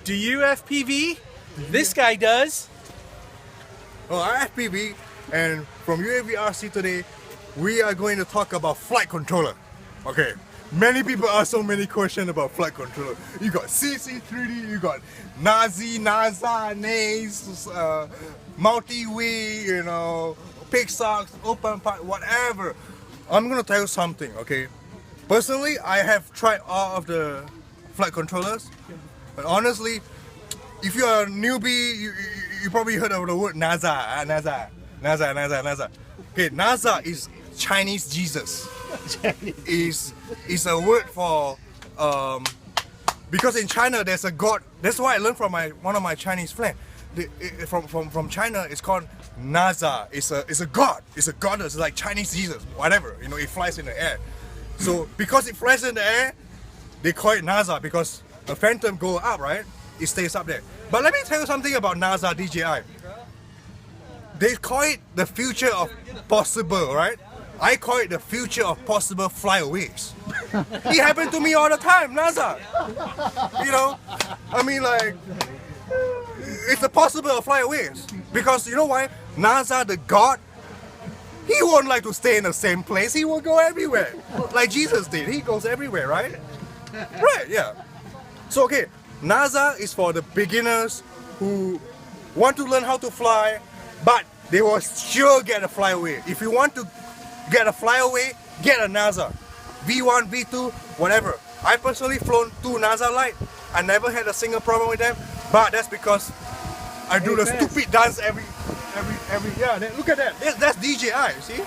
Do you FPV? This guy does. Oh, I FPV, and from UAVRC today, we are going to talk about flight controller. Okay, many people ask so many questions about flight controller. You got CC3D, you got dji-naza, naze, multi-wii, you know, Pixar, open part, whatever. I'm gonna tell you something, okay? Personally, I have tried all of the flight controllers, but honestly, if you are a newbie, you probably heard of the word Naza. Okay, Naza is Chinese Jesus. is a word for because in China there's a god. That's why I learned from one of my Chinese friends. From China, it's called Naza. It's a god. It's a goddess, like Chinese Jesus, whatever. You know, it flies in the air. So because it flies in the air, they call it Naza because a phantom go up, right? It stays up there. But let me tell you something about NASA DJI. They call it the future of possible, right? I call it the future of possible flyaways. It happened to me all the time, NASA. You know, I mean, like, it's a possible of flyaways. Because you know why? NASA, the God, he won't like to stay in the same place. He will go everywhere. Like Jesus did. He goes everywhere, right? Right, yeah. So, okay. NASA is for the beginners who want to learn how to fly, but they will sure get a flyaway. If you want to get a flyaway, get a NASA. V1, V2, whatever. I personally flown 2 NASA Lite. I never had a single problem with them, but that's because I do the stupid dance every yeah. Look at that. That's DJI, you see?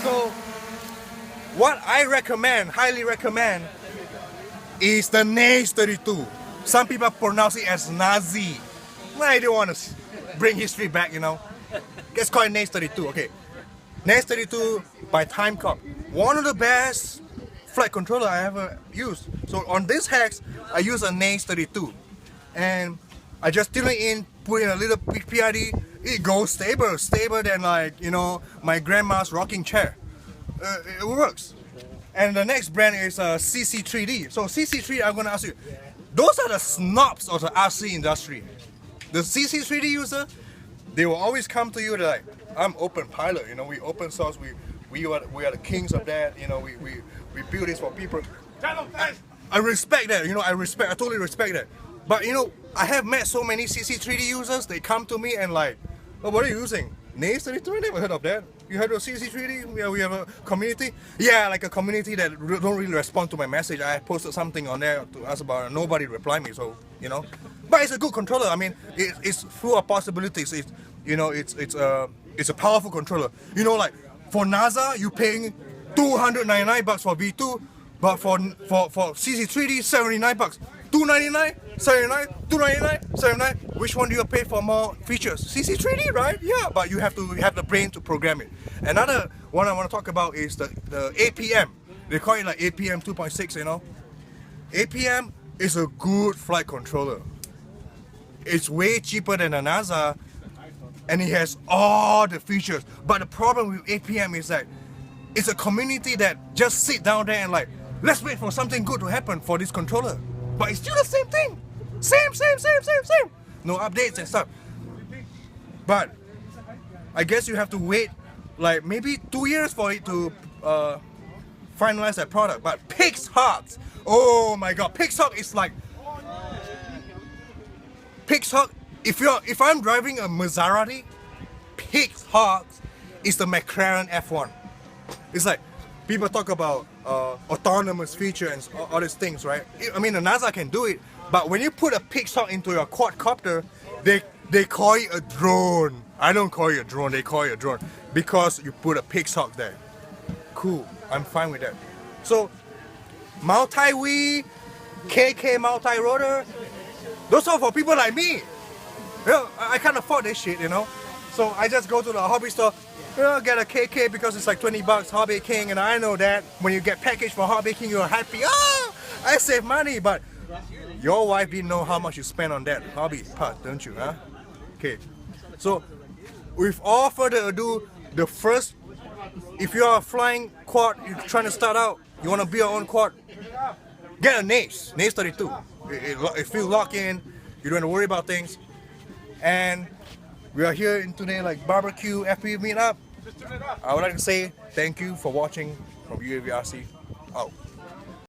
So, what I recommend, highly recommend, is the Naze 32. Some people pronounce it as Nazi. I don't want to bring history back, you know. Let's call it Naze 32, okay. Naze 32 by Timecop. One of the best flight controller I ever used. So on this hex, I use a Naze 32. And I just tune it in, put in a little PID. It goes stable than, like, you know, my grandma's rocking chair. It works. And the next brand is CC3D. So CC3D, I'm gonna ask you, those are the snobs of the RC industry. The CC3D user, they will always come to you like, I'm open pilot, you know, we open source, we are the kings of that, you know, we build this for people. I respect that, you know, I totally respect that. But you know, I have met so many CC3D users, they come to me and like, oh, what are you using? Naze 32? I never heard of that. You heard of CC3D? Yeah, we have a community? Yeah, like a community that don't really respond to my message. I posted something on there to ask about it. Nobody replied me, so, you know. But it's a good controller. I mean, it's full of possibilities. It's, you know, it's a powerful controller. You know, like, for NASA, you're paying $299 for V2, but for CC3D, $79. $299, $79, $299, $79. Which one do you pay for more features? CC3D, right? Yeah, but you have to have the brain to program it. Another one I want to talk about is the APM. They call it like APM 2.6, you know. APM is a good flight controller. It's way cheaper than a NASA, and it has all the features. But the problem with APM is that it's a community that just sit down there and like, let's wait for something good to happen for this controller. But it's still the same thing. Same. No updates and stuff. But I guess you have to wait like maybe 2 years for it to finalize that product. But Pixhawk, oh my god, Pixhawk is like Pixhawk. If I'm driving a Maserati, Pixhawk is the McLaren F1. It's like people talk about autonomous feature and all these things, right? I mean, the NASA can do it, but when you put a Pixhawk into your quadcopter, they call it a drone. I don't call it a drone, they call it a drone because you put a Pixhawk there. Cool, I'm fine with that. So, multi-wii, KK MultiRotor, those are for people like me. You know, I can't afford this shit, you know? So I just go to the hobby store, you know, get a KK because it's like $20, Hobby King, and I know that when you get packaged for Hobby King, you're happy. Oh, I save money, but your wife didn't know how much you spend on that hobby part, don't you, huh? Okay, so with all further ado, the first, if you are a flying quad, you're trying to start out, you want to be your own quad, get a Naze 32. It feels lock in, you don't have to worry about things. And we are here in today like barbecue FPV meetup. I would like to say thank you for watching from UAVRC. Out.